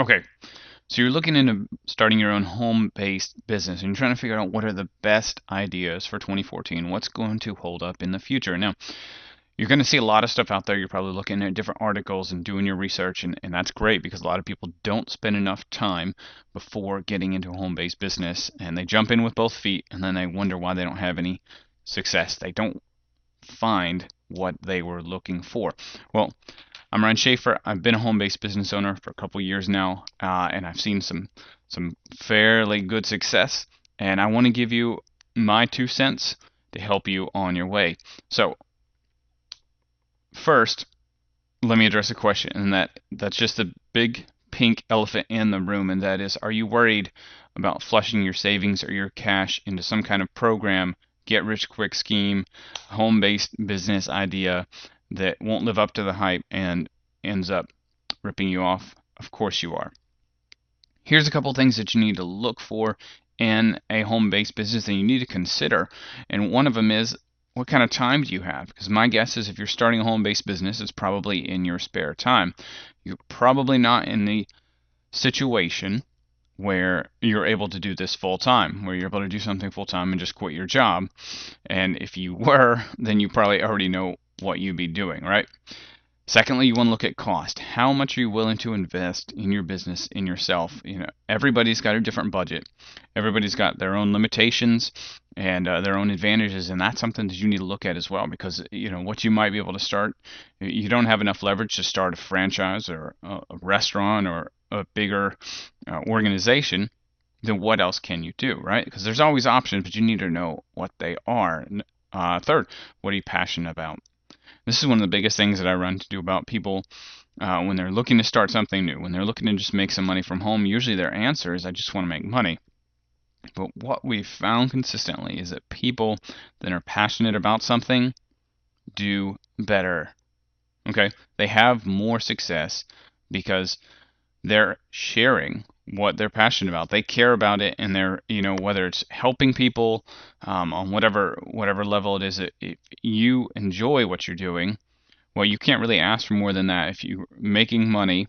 Okay, so you're looking into starting your own home-based business and you're trying to figure out what are the best ideas for 2014, what's going to hold up in the future. Now, you're going to see a lot of stuff out there. You're probably looking at different articles and doing your research, and that's great because a lot of people don't spend enough time before getting into a home-based business, and they jump in with both feet, and then they wonder why they don't have any success. They don't find what they were looking for. Well, I'm Ryan Schaefer. I've been a home-based business owner for a couple years now, and I've seen some fairly good success. And I want to give you my 2 cents to help you on your way. So first, let me address a question, and that's just the big pink elephant in the room, and that is, are you worried about flushing your savings or your cash into some kind of program, get rich quick scheme, home-based business idea that won't live up to the hype and ends up ripping you off? Of course you are. Here's a couple things that you need to look for in a home-based business that you need to consider, and one of them is, what kind of time do you have? Because my guess is if you're starting a home-based business, it's probably in your spare time. You're probably not in the situation where you're able to do this full time, where you're able to do something full time and just quit your job. And if you were, then you probably already know what you'd be doing, right? Secondly, you want to look at cost. How much are you willing to invest in your business, in yourself? Everybody's got a different budget. Everybody's got their own limitations and their own advantages, and that's something that you need to look at as well. Because what you might be able to start, you don't have enough leverage to start a franchise or a restaurant or a bigger organization. Then what else can you do, right? Because there's always options, but you need to know what they are. Third, what are you passionate about? This is one of the biggest things that I run to do about people when they're looking to start something new, when they're looking to just make some money from home. Usually their answer is, I just want to make money. But what we've found consistently is that people that are passionate about something do better. Okay? They have more success because they're sharing what they're passionate about. They care about it, and they're, whether it's helping people on whatever level it is, if you enjoy what you're doing, well, you can't really ask for more than that if you're making money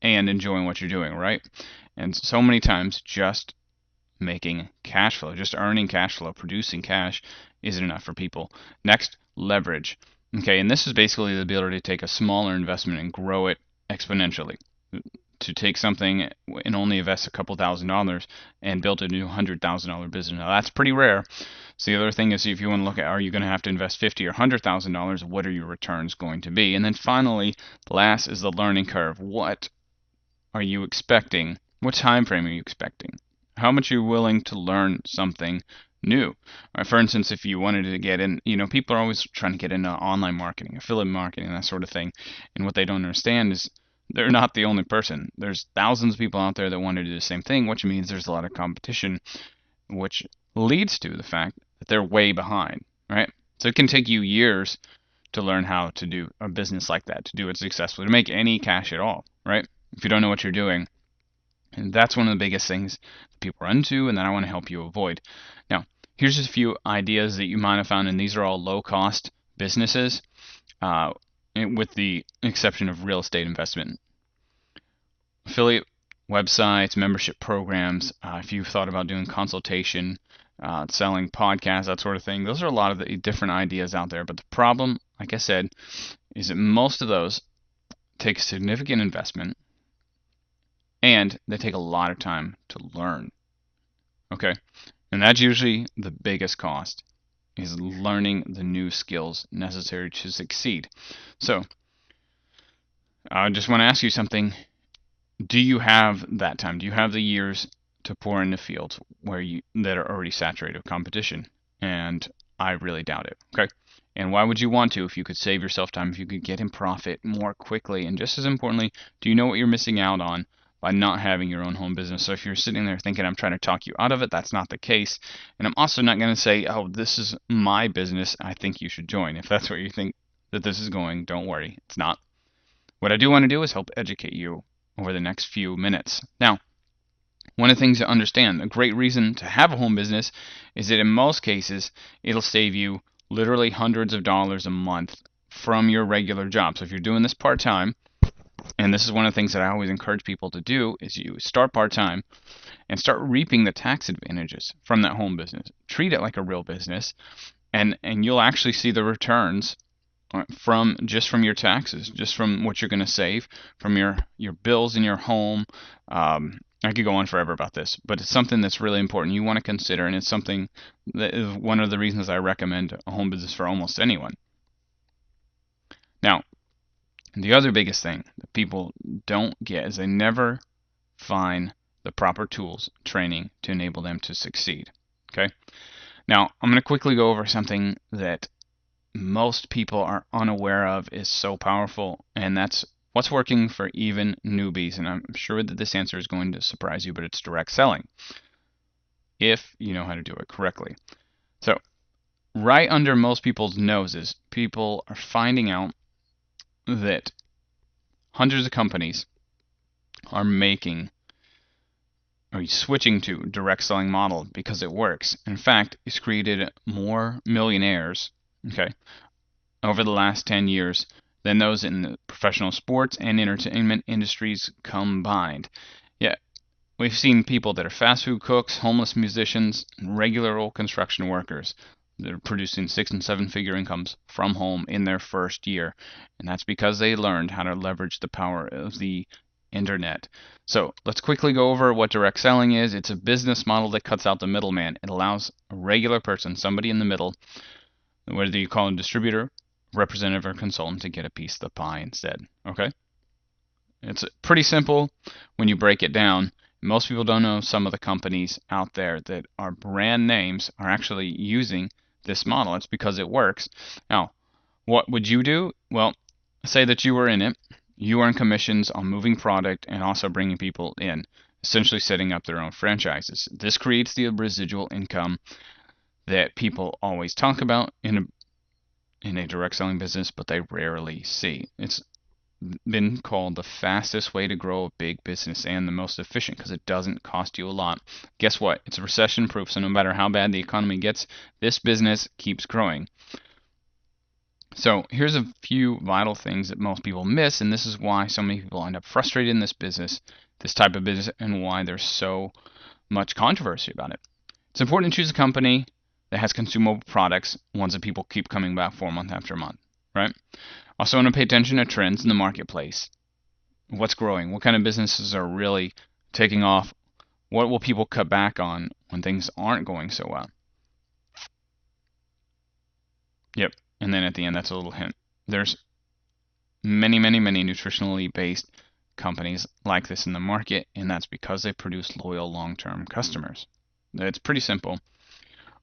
and enjoying what you're doing, right? And so many times just making cash flow, just earning cash flow, producing cash isn't enough for people. Next, leverage. Okay, and this is basically the ability to take a smaller investment and grow it exponentially. To take something and only invest a couple $1,000s and build it into a $100,000 business. Now that's pretty rare. So the other thing is, if you want to look at, are you going to have to invest $50,000 or $100,000? What are your returns going to be? And then finally, last is the learning curve. What are you expecting? What time frame are you expecting? How much are you willing to learn something new? For instance, if you wanted to get in, people are always trying to get into online marketing, affiliate marketing, that sort of thing. And what they don't understand is they're not the only person. There's thousands of people out there that want to do the same thing, which means there's a lot of competition, which leads to the fact that they're way behind, right? So it can take you years to learn how to do a business like that, to do it successfully, to make any cash at all, right? If you don't know what you're doing. And that's one of the biggest things that people run into, and that I want to help you avoid. Now, here's just a few ideas that you might have found, and these are all low-cost businesses, with the exception of real estate investment. Affiliate websites, membership programs, if you've thought about doing consultation, selling podcasts, that sort of thing, those are a lot of the different ideas out there. But the problem, like I said, is that most of those take significant investment, and they take a lot of time to learn. Okay? And that's usually the biggest cost, is learning the new skills necessary to succeed. So, I just want to ask you something. Do you have that time? Do you have the years to pour into fields that are already saturated with competition? And I really doubt it. Okay? And why would you want to if you could save yourself time, if you could get in profit more quickly? And just as importantly, do you know what you're missing out on by not having your own home business? So if you're sitting there thinking I'm trying to talk you out of it, that's not the case. And I'm also not going to say, oh, this is my business, I think you should join. If that's where you think that this is going, don't worry, it's not. What I do want to do is help educate you over the next few minutes. Now, one of the things to understand, a great reason to have a home business is that in most cases, it'll save you literally hundreds of dollars a month from your regular job. So if you're doing this part-time, And this is one of the things that I always encourage people to do is you start part-time and start reaping the tax advantages from that home business. Treat it like a real business, and you'll actually see the returns from your taxes, just from what you're going to save from your bills in your home. I could go on forever about this, but it's something that's really important you want to consider, and it's something that is one of the reasons I recommend a home business for almost anyone. Now, the other biggest thing that people don't get is they never find the proper tools, training to enable them to succeed. Okay? Now, I'm going to quickly go over something that most people are unaware of is so powerful, and that's what's working for even newbies. And I'm sure that this answer is going to surprise you, but it's direct selling, if you know how to do it correctly. So right under most people's noses, people are finding out that hundreds of companies are making or switching to direct selling model because it works. In fact, it's created more millionaires, okay, over the last 10 years than those in the professional sports and entertainment industries combined. Yeah, we've seen people that are fast food cooks, homeless musicians, and regular old construction workers that are producing 6- and 7-figure incomes from home in their first year. And that's because they learned how to leverage the power of the internet. So let's quickly go over what direct selling is. It's a business model that cuts out the middleman. It allows a regular person, somebody in the middle, whether you call it a distributor, representative, or consultant, to get a piece of the pie instead. Okay? It's pretty simple when you break it down. Most people don't know some of the companies out there that are brand names are actually using this model. It's because it works. Now, what would you do? Well, say that you were in it. You earn commissions on moving product and also bringing people in, essentially setting up their own franchises. This creates the residual income that people always talk about in a direct selling business, but they rarely see. It's been called the fastest way to grow a big business and the most efficient because it doesn't cost you a lot. Guess what? It's recession proof, so no matter how bad the economy gets, this business keeps growing. So here's a few vital things that most people miss, and this is why so many people end up frustrated in this business, this type of business, and why there's so much controversy about it. It's important to choose a company that has consumable products, ones that people keep coming back for month after month, right? Also want to pay attention to trends in the marketplace. What's growing? What kind of businesses are really taking off? What will people cut back on when things aren't going so well? Yep. And then at the end, that's a little hint. There's many, many, many nutritionally based companies like this in the market, and that's because they produce loyal long-term customers. It's pretty simple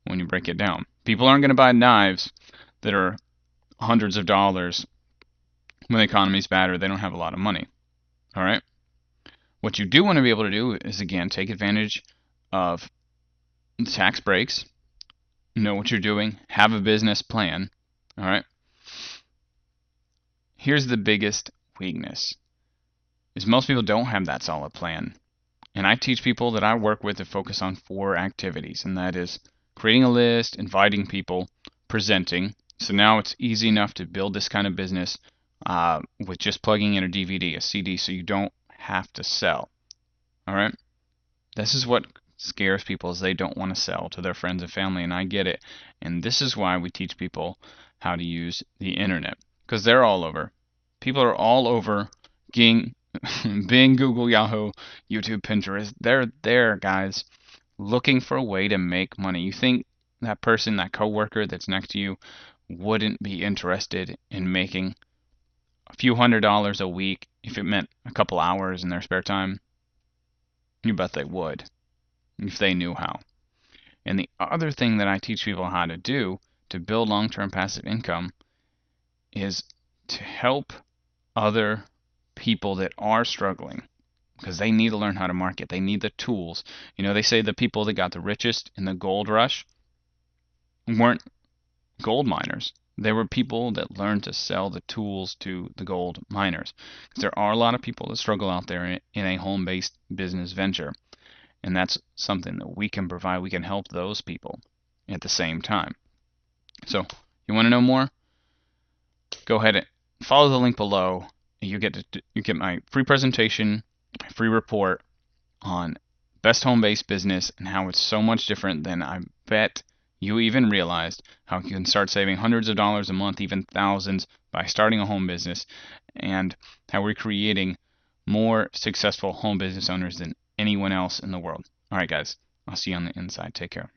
when you break it down. People aren't going to buy knives that are hundreds of dollars when the economy's bad or they don't have a lot of money. All right? What you do want to be able to do is, again, take advantage of the tax breaks, know what you're doing, have a business plan. All right? Here's the biggest weakness is most people don't have that solid plan. And I teach people that I work with to focus on 4 activities, and that is creating a list, inviting people, presenting. So now it's easy enough to build this kind of business with just plugging in a DVD, a CD, so you don't have to sell. All right? This is what scares people is they don't want to sell to their friends and family, and I get it. And this is why we teach people how to use the internet, because they're all over. People are all over Bing, Google, Yahoo, YouTube, Pinterest. They're there, guys, looking for a way to make money. You think that person, that coworker that's next to you, wouldn't be interested in making a few $100s a week if it meant a couple hours in their spare time? You bet they would, if they knew how. And the other thing that I teach people how to do to build long-term passive income is to help other people that are struggling, because they need to learn how to market. They need the tools. You know, they say the people that got the richest in the gold rush weren't gold miners. They were people that learned to sell the tools to the gold miners. There are a lot of people that struggle out there in a home-based business venture, and that's something that we can provide. We can help those people at the same time. So you want to know more? Go ahead and follow the link below you get my free presentation, my free report on best home-based business and how it's so much different than I bet you even realized. How you can start saving hundreds of dollars a month, even thousands, by starting a home business, and how we're creating more successful home business owners than anyone else in the world. All right, guys, I'll see you on the inside. Take care.